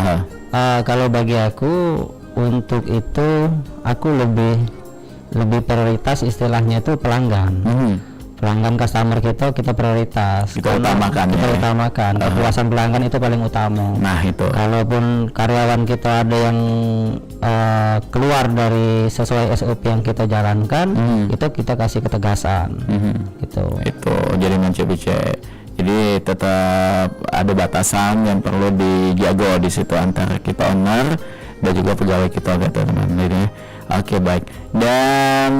kalau bagi aku untuk itu aku lebih prioritas istilahnya itu pelanggan. Pelanggan customer kita prioritas. Kita utamakan. Kepuasan pelanggan itu paling utama. Nah itu. Kalaupun karyawan kita ada yang keluar dari sesuai SOP yang kita jalankan, itu kita kasih ketegasan. Gitu. Itu jadi mencoba cek. Jadi tetap ada batasan yang perlu dijaga di situ antara kita owner dan juga pegawai kita gitu teman-teman. Jadi oke baik. Dan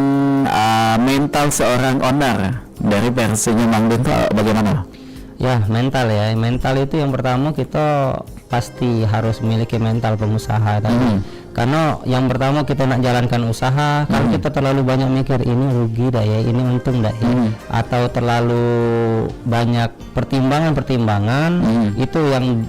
mental seorang owner dari versinya Mang Din tuh bagaimana? Ya, mental ya. Mental itu yang pertama kita pasti harus memiliki mental pengusaha tadi. Karena yang pertama kita nak jalankan usaha, kalau kita terlalu banyak mikir ini rugi dah ya, ini untung dah ya, atau terlalu banyak pertimbangan-pertimbangan, itu yang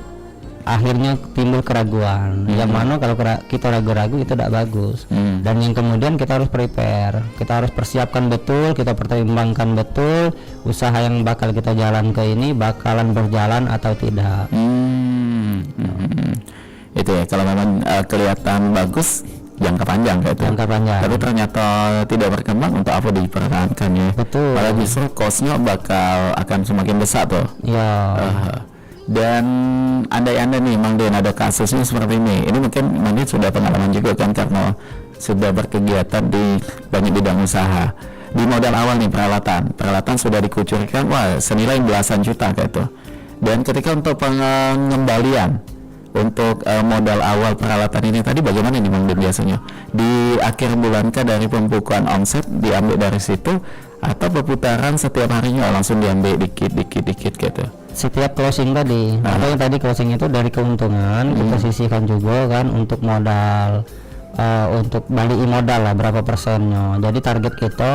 akhirnya timbul keraguan. Yang mana kalau kita ragu-ragu itu tidak bagus. Dan yang kemudian kita harus prepare, kita harus persiapkan betul, kita pertimbangkan betul usaha yang bakal kita jalan ke ini bakalan berjalan atau tidak. Itu ya, kalau memang kelihatan bagus jangka panjang kayak itu. Jangka panjang. Tapi ternyata tidak berkembang, untuk apa dipertahankan ya? Betul. Malah justru cost-nya akan semakin besar tuh. Ya. Dan andai-andai nih Mang Den ada kasusnya seperti ini mungkin Mang Den sudah pengalaman juga kan, karena sudah berkegiatan di banyak bidang usaha. Di modal awal nih peralatan sudah dikucurkan senilai belasan juta kayak itu. Dan ketika untuk pengembalian untuk modal awal peralatan ini tadi bagaimana nih Mang Den biasanya? Di akhir bulan kah dari pembukuan omset diambil dari situ, atau perputaran setiap harinya langsung diambil dikit gitu? Setiap closing tadi, atau yang tadi closing itu dari keuntungan kita sisihkan juga kan untuk modal, untuk balikin modal lah berapa persennya. Jadi target kita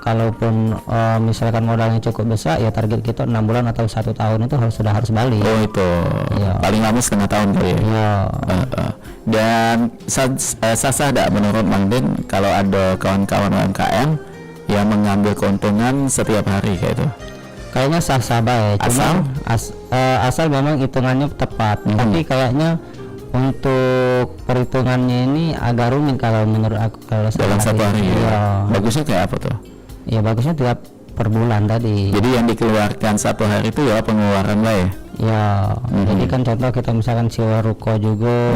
kalaupun misalkan modalnya cukup besar ya, target kita 6 bulan atau 1 tahun itu harus balik. Oh itu paling lama setengah tahun kali ya. Dan sah tidak menurut Mang Den kalau ada kawan-kawan UMKM yang mengambil keuntungan setiap hari kayak itu? Kayaknya sah-sah baik, asal memang hitungannya tepat. Tapi kayaknya untuk perhitungannya ini agak rumit kalau menurut aku, kalau dalam satu hari ya. Bagusnya kayak apa tuh? Ya bagusnya tiap per bulan tadi. Jadi yang dikeluarkan satu hari itu ya pengeluaran lah ya? Ya, jadi kan contoh kita misalkan sewa ruko juga,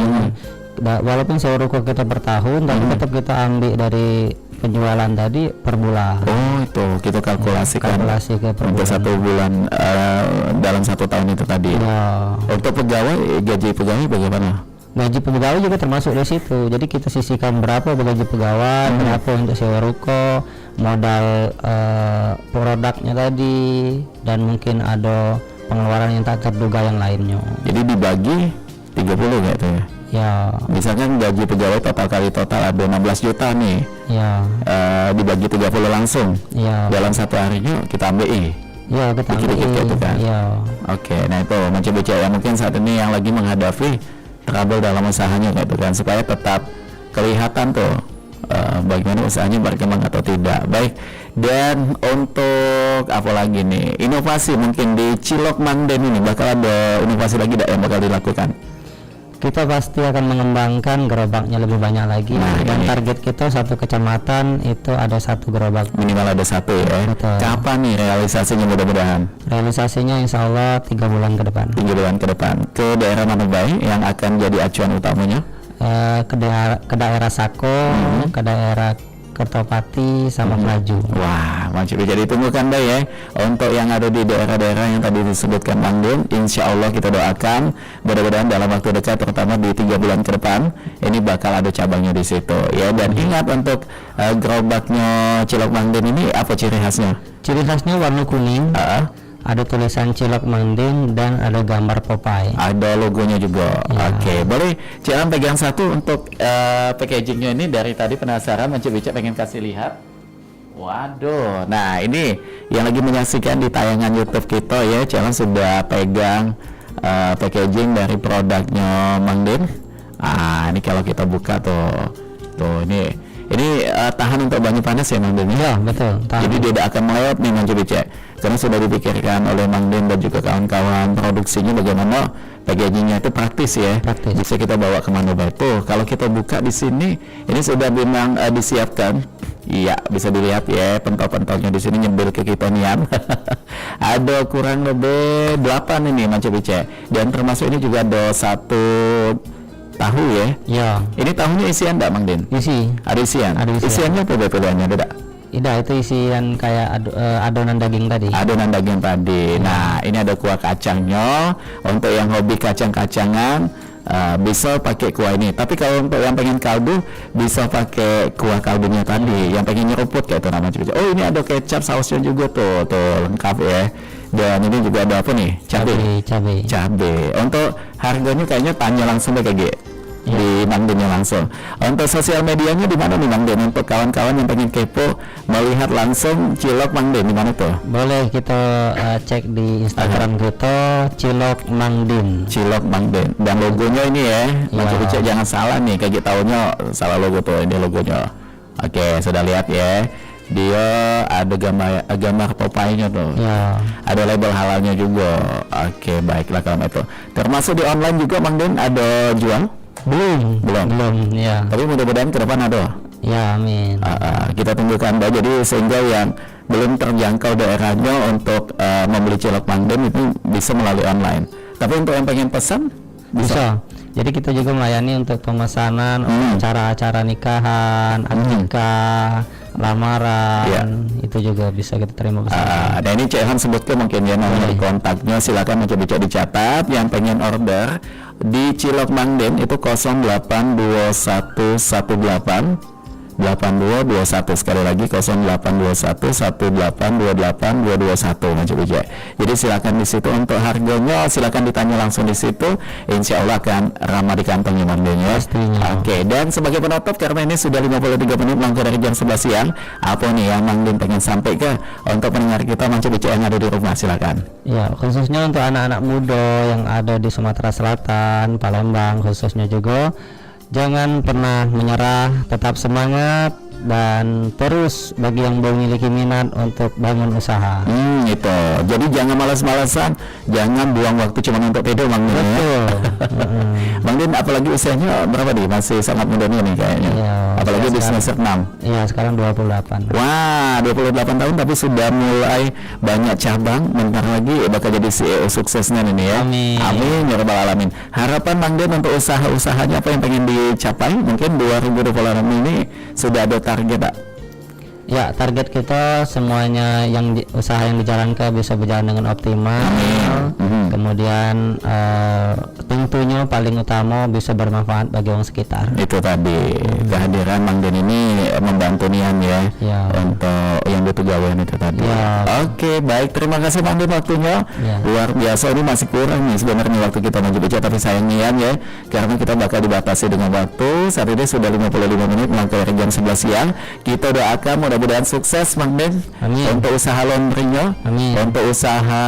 walaupun sewa ruko kita per tahun, tapi tetap kita ambil dari penjualan tadi per bulan. Oh itu kita kalkulasikan untuk 1 bulan dalam 1 tahun itu tadi. Untuk pegawai, gaji pegawai bagaimana? Gaji pegawai juga termasuk di situ. Jadi kita sisihkan berapa gaji pegawai, berapa untuk sewa ruko, modal produknya tadi, dan mungkin ada pengeluaran yang tak terduga yang lainnya. Jadi dibagi 30 gitu ya? Ya. Misalkan gaji pegawai total ada 16 juta nih. Ya. Dibagi 30 langsung. Ya. Dalam satu harinya kita ambil Ya, kita ambil gitu kan. Ya. Oke, nah itu mencoba yang mungkin saat ini yang lagi menghadapi trouble dalam usahanya gitu kan, supaya tetap kelihatan tuh bagaimana usahanya berkembang atau tidak. Baik. Dan untuk apa lagi nih? Inovasi mungkin di Cilok Mang Den ini bakal ada inovasi lagi yang bakal dilakukan? Kita pasti akan mengembangkan gerobaknya lebih banyak lagi, dan target kita satu kecamatan itu ada 1 gerobak, minimal ada 1 ya. Betul. Kapan nih realisasinya mudah-mudahan? Realisasinya insya Allah 3 bulan ke depan. 3 bulan ke depan. Ke daerah mana baik yang akan jadi acuan utamanya? Ke daerah Sako, ke daerah Kertopati sama Melaju. Wah, mantap. Jadi tunggukan deh ya untuk yang ada di daerah-daerah yang tadi disebutkan Mang Den. Insya Allah kita doakan mudah-mudahan dalam waktu dekat, terutama di 3 bulan ke depan ini bakal ada cabangnya di situ ya. Dan ingat untuk gerobaknya Cilok Mang Den ini apa ciri khasnya? Ciri khasnya warna kuning. Ada tulisan Cilok Mang Den dan ada gambar Popeye. Ada logonya juga. Oke, boleh jangan pegang satu untuk packagingnya ini. Dari tadi penasaran, Bica pengen kasih lihat. Waduh, nah ini yang lagi menyaksikan di tayangan YouTube kita ya, jangan sudah pegang packaging dari produknya Mang Den. Ini kalau kita buka tuh ini tahan untuk banyu panas ya Mang Den? Ya betul. Jadi dia tidak akan melewat nih Bica, karena sudah dipikirkan oleh Mang Den dan juga kawan-kawan produksinya bagaimana packagingnya itu praktis ya. Praktis. Bisa kita bawa kemana baik tuh. Kalau kita buka di sini, ini sudah memang disiapkan. Iya, bisa dilihat ya pentol-pentolnya di sini nyembil ke kita nian. Ada kurang lebih 8 ini Bica, dan termasuk ini juga ada 1 tahu ya. Ya. Ini tahunya isian enggak Mang Den? Ada isian. Isiannya apa betulnya ada? Tidak, itu isian kayak adonan daging tadi. Adonan daging tadi. Nah, ini ada kuah kacangnya. Untuk yang hobi kacang-kacangan, bisa pakai kuah ini. Tapi kalau untuk yang pengen kaldu bisa pakai kuah kaldunya tadi. Yang pengen nyeruput kayak itu namanya. Oh ini ada kecap sausnya juga tuh lengkap ya. Dan ini juga ada apa nih? Cabai. Untuk harganya kayaknya tanya langsung deh kayak di Mang Dennya langsung. Untuk sosial medianya di mana nih Mang Den? Untuk kawan-kawan yang pengen kepo melihat langsung cilok Mang Den di mana tuh? Boleh kita cek di Instagram kita Cilok Mang Den. Cilok Mang Den. Dan logonya ini ya, Mang Cibice jangan salah nih, kayak taunya salah logo tuh, ini logonya. Oke, sudah lihat ya. Dia ada gambar Popeye-nya tuh. Ya. Ada label halalnya juga. Oke, baiklah kalau itu. Termasuk di online juga Mang Den ada jual? Belum, ya. Tapi mudah-mudahan ke depan ada. Ya, amin. Kita tunggukan Mbak. Jadi sehingga yang belum terjangkau daerahnya untuk membeli cilok Mang Den itu bisa melalui online. Tapi untuk yang pengen pesan Bisa. Jadi kita juga melayani untuk pemesanan acara-acara nikahan, akikah, lamaran, itu juga bisa kita terima pesanan. Nah ini Cik Han sebutkan mungkin ya nomor kontaknya, silakan mencoba dicatat. Yang pengen order di Cilok Mang Den itu 082118 8221, sekali lagi 082118282221 Mas Ujek. Jadi silakan di situ. Untuk harganya silakan ditanya langsung di situ. Insya Allah akan ramah di kantongnya Mang Den ya. Oke, dan sebagai penutup karena ini sudah 53 menit mangkuk dari jam 11 siang, apa nih yang Mang Den pengen sampaikan untuk pendengar kita Mang Ujek yang ada di rumah? Silakan. Ya, khususnya untuk anak-anak muda yang ada di Sumatera Selatan, Palembang khususnya juga, jangan pernah menyerah, tetap semangat, dan terus bagi yang memiliki minat untuk bangun usaha. Itu. Jadi jangan malas-malasan, jangan buang waktu cuma untuk tidur Mang Den. Betul. Mang Den apalagi usianya berapa nih? Masih sangat muda nih kayaknya. Iya, apalagi di semester 6. Iya, sekarang 28. Wah, 28 tahun tapi sudah mulai banyak cabang. Bentar lagi bakal jadi CEO suksesnya nih ya. Amin. Amin ya rabbal alamin. Harapan Mang Den untuk usaha-usahanya apa yang pengen dicapai? Mungkin 2026 ini sudah ada target, Pak? Ya, target kita semuanya usaha yang dijalankan bisa berjalan dengan optimal. Kemudian tentunya paling utama bisa bermanfaat bagi orang sekitar. Itu tadi kehadiran Mang Den ini membantu Nian ya, untuk yang pegawaian itu tadi. Oke, baik, terima kasih Mang Den waktunya. Luar biasa, ini masih kurang nih sebenarnya waktu kita bicara, tapi sayang Nian ya, karena kita bakal dibatasi dengan waktu. Saat ini sudah 55 menit mangkuk dari jam 11 siang. Kita doakan mudah-mudahan sukses Mang Den. Untuk usaha laundrynya, untuk usaha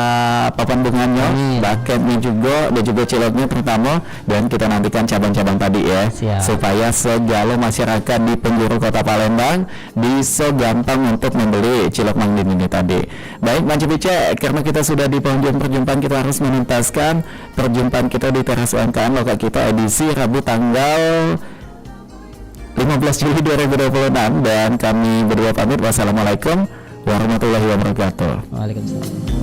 papan bunganya, baketnya juga, dan juga ciloknya terutama, dan kita nantikan cabang-cabang tadi ya. Supaya segala masyarakat di penjuru kota Palembang bisa gampang untuk membeli cilok Mang Den ini tadi. Baik Mang Cibice, karena kita sudah di penghujung perjumpaan, kita harus menuntaskan perjumpaan kita di teras UMKM lokal kita edisi Rabu tanggal 15 Juli 2026, dan kami berdua pamit. Wassalamualaikum warahmatullahi wabarakatuh. Waalaikumsalam.